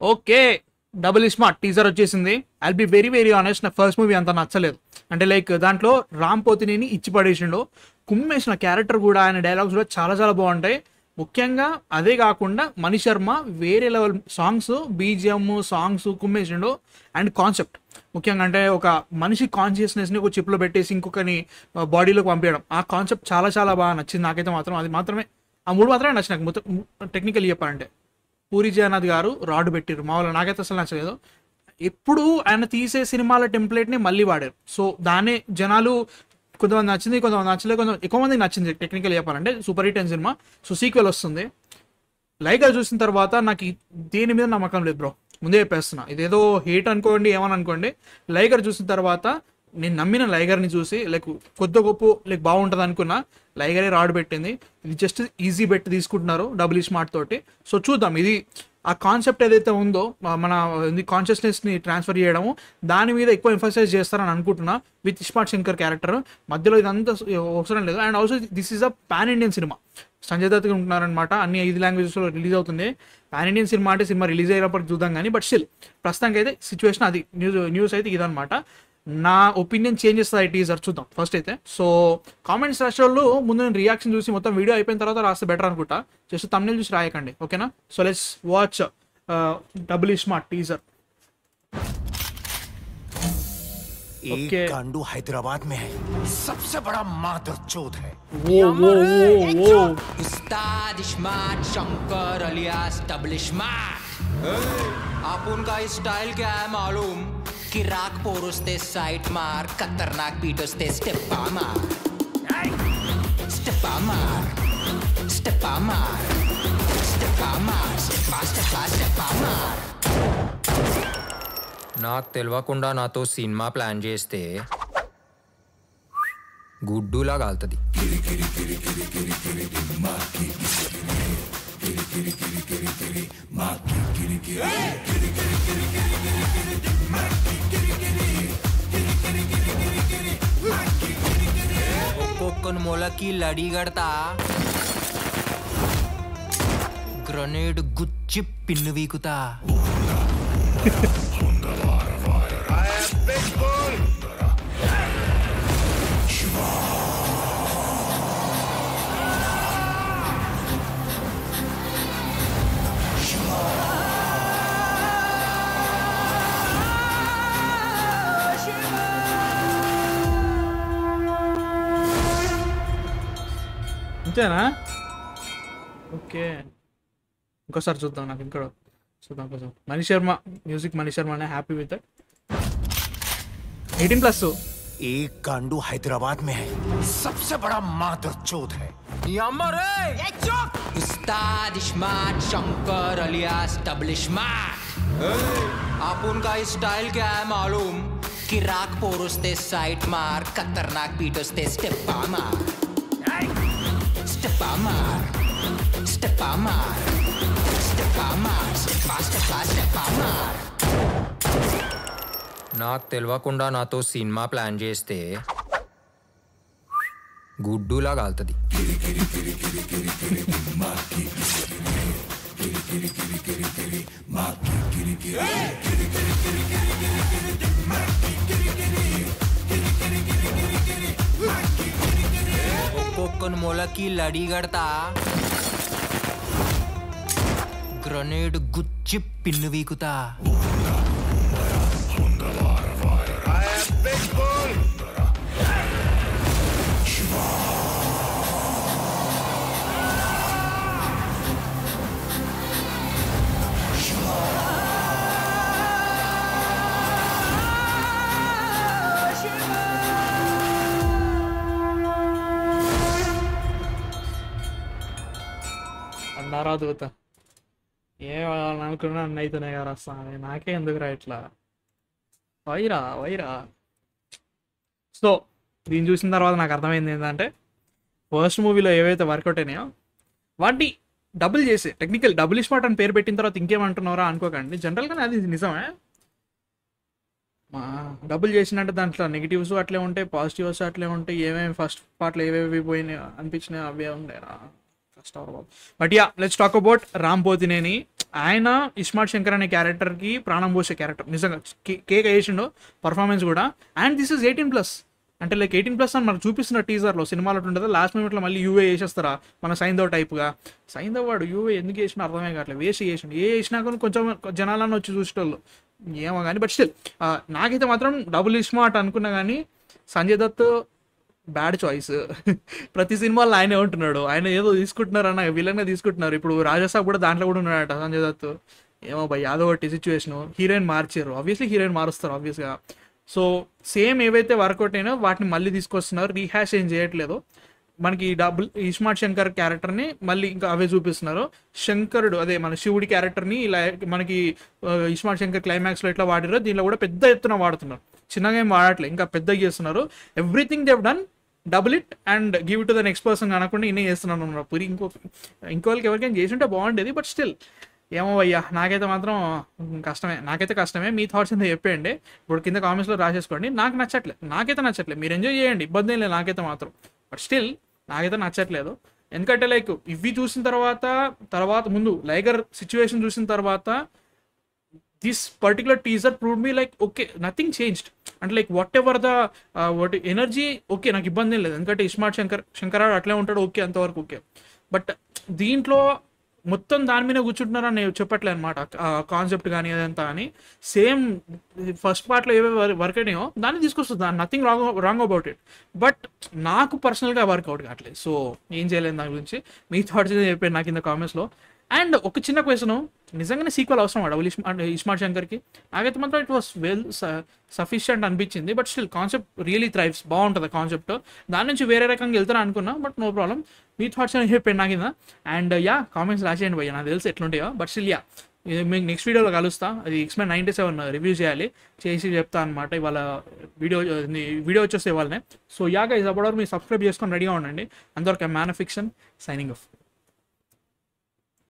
Okay, double smart teaser వచ్చేసింది. I'll be very very honest, నా first movie అంత నచ్చలేదు. అంటే లైక్ దాంట్లో రామ్ పోతినేని ఇచ్చి పడేసిండు. కుమ్మేసిన క్యారెక్టర్ కూడా, ఆయన డైలాగ్స్ కూడా చాలా చాలా బాగుంటాయి. ముఖ్యంగా అదే కాకుండా మణి శర్మ వేరే లెవెల్ సాంగ్స్, బీజిఎం సాంగ్స్ కుమ్మేసిండు. అండ్ కాన్సెప్ట్ ముఖ్యంగా అంటే ఒక మనిషి కాన్షియస్నెస్ని ఒక చిప్లో పెట్టేసి ఇంకొకని బాడీలోకి పంపించడం, ఆ కాన్సెప్ట్ చాలా చాలా బాగా నచ్చింది నాకైతే. మాత్రం అది మాత్రమే, ఆ మూడు మాత్రమే నచ్చింది నాకు. మొత్తం టెక్నికల్ చెప్పాలంటే పూరి జగన్నాథ్ గారు రాడ్ పెట్టారు మామూలుగా, నాకైతే అసలు నచ్చలేదు. ఎప్పుడు ఆయన తీసే సినిమాల టెంప్లెట్ని మళ్ళీ వాడారు. సో దాన్ని జనాలు కొంతమంది నచ్చింది, కొంతమంది నచ్చలేదు, కొంతమంది ఎక్కువ మందికి నచ్చింది. టెక్నికల్ చెప్పాలంటే సూపర్ హిట్ అయిన సినిమా. సో సీక్వెల్ వస్తుంది. లైగర్ చూసిన తర్వాత నాకు దేని మీద నమ్మకం లేదు బ్రో, ముందే చెప్పేస్తున్నా. ఇదేదో హేట్ అనుకోండి, ఏమని అనుకోండి. లైగర్ చూసిన తర్వాత నేను నమ్మిన లైగర్ని చూసి లైక్ కొద్ది గొప్ప లైక్ బాగుంటుంది అనుకున్నా. లైగరే రాడ్ పెట్టింది. ఇది జస్ట్ ఈజీ బెట్ తీసుకుంటున్నారు డబుల్ స్మార్ట్ తోటి. సో చూద్దాం, ఇది ఆ కాన్సెప్ట్ ఏదైతే ఉందో మన కాన్షియస్నెస్ని ట్రాన్స్ఫర్ చేయడము, దాని మీద ఎక్కువ ఎంఫసైజ్ చేస్తారని అనుకుంటున్నా విత్ ఇస్మార్ట్ శంకర్ క్యారెక్టర్. మధ్యలో ఇదంతా అవసరం లేదు. And also this is a pan Indian సినిమా. సంజయ్ దత్ ఉంటున్నారనమాట, అన్ని 5 లాంగ్వేజెస్లో రిలీజ్ అవుతుంది. పాన్ ఇండియన్ సినిమా అంటే సినిమా రిలీజ్ అయ్యేటప్పటికి చూద్దాం కానీ, బట్ స్టిల్ ప్రస్తుతానికి అయితే సిచ్యువేషన్ అది. న్యూస్ అయితే ఇదనమాట. నా ఒపీనియన్ చేంజ్ చేస్తుంది ఈ టీజర్, చూద్దాం ఫస్ట్ అయితే. సో కామెంట్స్ రాసే వాళ్ళు ముందు నేను రియాక్షన్ చూసి మొత్తం వీడియో అయిపోయిన తర్వాత రాస్తే బెటర్ అనుకుంటా. జస్ట్ తమ్నెల్ చూసి రాయకండి, ఓకేనా? So let's watch double smart teaser. एक गांडू हैदराबाद में है, सबसे बड़ा मादरचोद है। उस्ताद smart Shankar alias double smart. आप उनका स्टाइल क्या है मालूम? कि राग पोरुस्ते साइट मार, खतरनाक बीटोस्ते स्टेपा मार, स्टेपा मार, स्टेपा मार, स्टेपा मार, स्टेपा स्टेपा स्टेपा मार. నాకు తెలియకుండా నాతో సినిమా ప్లాన్ చేస్తే గుడ్డులా కాలుతుంది. ఒక్కొక్కని మొలకి లడి గడతా, గ్రనేడ్ గుచ్చి పిన్ను వీకుతా. అంతేనా? ఓకే, ఇంకోసారి చూద్దాం. నాకు ఇంకా చూద్దాం కొంచెం. Mani Sharma music, Mani Sharma happy with that. 18+. एक गांडू हैदराबाद में है, सबसे बड़ा मादरचोद है। उस्ताद smart Shankar alias double smart. आप उनका स्टाइल क्या है मालूम? कि राग पोरुस्ते साइट मार, खतरनाक बीटोस्ते स्टेपा मार, स्टेपा मार, स्टेपा मार, स्टेपा मार, स्टेपा स्टेपा स्टेपा मार. నాకు తెలియకుండా నాతో సినిమా ప్లాన్ చేస్తే గుడ్డులా కాలుతుంది. ఒక్కొక్కని మొలకి లడి గడతా, గ్రనేడ్ గుచ్చి పిన్ను వీకుతా. అన్నారా దూత, ఏం అనుకున్నా అన్న అయితేనే కదా రాస్తా. నాకే ఎందుకురా ఇట్లా వైరా. సో దీన్ని చూసిన తర్వాత నాకు అర్థమైంది ఏంటంటే, ఫస్ట్ మూవీలో ఏవైతే వర్కౌట్ అయినాయో వాటిని డబుల్ చేసి టెక్నికల్ డబుల్ స్మార్ట్ అని పేరు పెట్టిన తర్వాత ఇంకేమంటున్నారా అనుకోకండి. జనరల్గానే అది నిజమే. డబుల్ చేసినట్టు దాంట్లో నెగిటివ్స్ అట్లే ఉంటాయి, పాజిటివ్స్ అట్లే ఉంటాయి. ఏమేమి ఫస్ట్ పార్ట్లో ఏవేవి పోయినాయి అనిపించినాయి అవే ఉండేరా. But yeah, let's talk about Ram Pothineni. ఆయన ఇస్మార్ట్ శంకర్ అనే క్యారెక్టర్కి ప్రాణం పోసే క్యారెక్టర్ నిజంగా కేక్ వేసిండో పర్ఫార్మెన్స్ కూడా. And this is 18+. అంటే లైక్ 18+ అని మనకు చూపిస్తున్న టీజర్లో సినిమాలో ఉంటుందా, లాస్ట్ మినిట్లో మళ్ళీ యూఏ వేసేస్తారా మన సైంధవ్ టైప్గా. సైంధవ్ వాడు యూఏ ఎందుకు వేసినా అర్థమే కావట్లేదు, వేసి వేసినా కానీ కొంచెం జనాలన్నీ వచ్చి చూసేటోళ్ళు ఏమో కానీ. బట్ స్టిల్ నాకైతే మాత్రం డబుల్ ఇస్మార్ట్ అనుకున్నా కానీ సంజయ్ దత్ బ్యాడ్ చాయిస్. ప్రతి సినిమాలో ఆయనే ఉంటున్నాడు, ఆయన ఏదో తీసుకుంటున్నారు అన్న విలన్గా తీసుకుంటున్నారు. ఇప్పుడు రాజాసాబ్ కూడా దాంట్లో కూడా ఉన్నాడట సంజయ్ దత్. ఏమో భయ్ అదొకటి సిచ్యువేషన్. హీరోయిన్ మార్చారు, ఆబ్వియస్లీ హీరోయిన్ మారుస్తారు ఆబ్వియస్గా. సో సేమ్ ఏవైతే వర్కౌట్ అయినా వాటిని మళ్ళీ తీసుకొస్తున్నారు, రీహ్యాష్ ఏం చేయట్లేదు. మనకి డబుల్ ఇస్మార్ట్ శంకర్ క్యారెక్టర్ని మళ్ళీ ఇంకా అవే చూపిస్తున్నారు. శంకరుడు అదే మన శివుడి క్యారెక్టర్ని ఇలా మనకి ఇస్మార్ట్ శంకర్ క్లైమాక్స్లో ఎట్లా వాడారో దీనిలో కూడా పెద్ద ఎత్తున వాడుతున్నారు, చిన్నగా ఏం వాడట్లేదు, ఇంకా పెద్దగా చేస్తున్నారు. Everything Dev done double it and give it to the next person అనకుండా ఇన్నే చేస్తున్నాను అన్నారు. పూరి ఇంకోళ్ళకి ఎవరికైనా చేసి ఉంటే బాగుండేది. బట్ స్టిల్ ఏమో అయ్యా నాకైతే మాత్రం కష్టమే. మీ థాట్స్ ఎంత చెప్పేయండి ఇప్పుడు కింద కామెంట్స్లో రాసేసుకోండి. నాకైతే నచ్చట్లేదు. మీరు ఎంజాయ్ చేయండి, ఇబ్బంది ఏం లేదు నాకైతే మాత్రం. బట్ స్టిల్ నాకైతే నచ్చట్లేదు. ఎందుకంటే లైక్ ఇవి చూసిన తర్వాత ముందు లైగర్ సిచ్యువేషన్ చూసిన తర్వాత this particular teaser prove me like okay nothing changed. అంటే లైక్ వాట్ ఎనర్జీ ఓకే నాకు ఇబ్బంది ఏం లేదు, ఎందుకంటే ఇస్మార్ట్ శంకరాడు అట్లే ఉంటాడు, ఓకే అంతవరకు ఓకే. బట్ దీంట్లో మొత్తం దాని మీద కూర్చుంటున్నారని నేను చెప్పట్లే అనమాట, కాన్సెప్ట్ కానీ అదంతా అని. సేమ్ ఫస్ట్ పార్ట్లో ఏవే వర్క్ అయినాయో దాన్ని తీసుకొస్తుంది, దాని nothing wrong about it. But నాకు పర్సనల్గా వర్కౌట్ కావట్లేదు. సో ఏం చేయలేదు దాని గురించి. మీ థాట్స్ చెప్పాను నాకు కింద కామెంట్స్లో. అండ్ ఒక చిన్న క్వశ్చన్, నిజంగానే సీక్వెల్ అవసరం డబుల్ ఇస్మార్ట్ శంకర్కి? నాకైతే మాత్రం ఇట్ వాస్ వెల్ సఫిషియంట్ అనిపించింది. But still concept really thrives, బాగుంటుంది కాన్సెప్ట్. దాని నుంచి వేరే రకంగా వెళ్తారా అనుకున్నా, బట్ నో ప్రాబ్లం. మీ థాట్స్ అని చెప్పండి నాకు కింద. అండ్ కామెంట్స్ రాసేయండి భయ్య, నాకు తెలుసు ఎట్లుంటాయో. బట్ స్టిల్ మీకు నెక్స్ట్ వీడియోలో కలుస్తా. అది X-Men 97 రివ్యూ చేసి చెప్తా అనమాట. ఇవాళ వీడియో వచ్చేస్తే ఇవాళనే. సో గైస్ అప్పటివరకు మీరు సబ్స్క్రైబ్ చేసుకొని రెడీగా ఉండండి. అంతవరకు man of fiction signing off.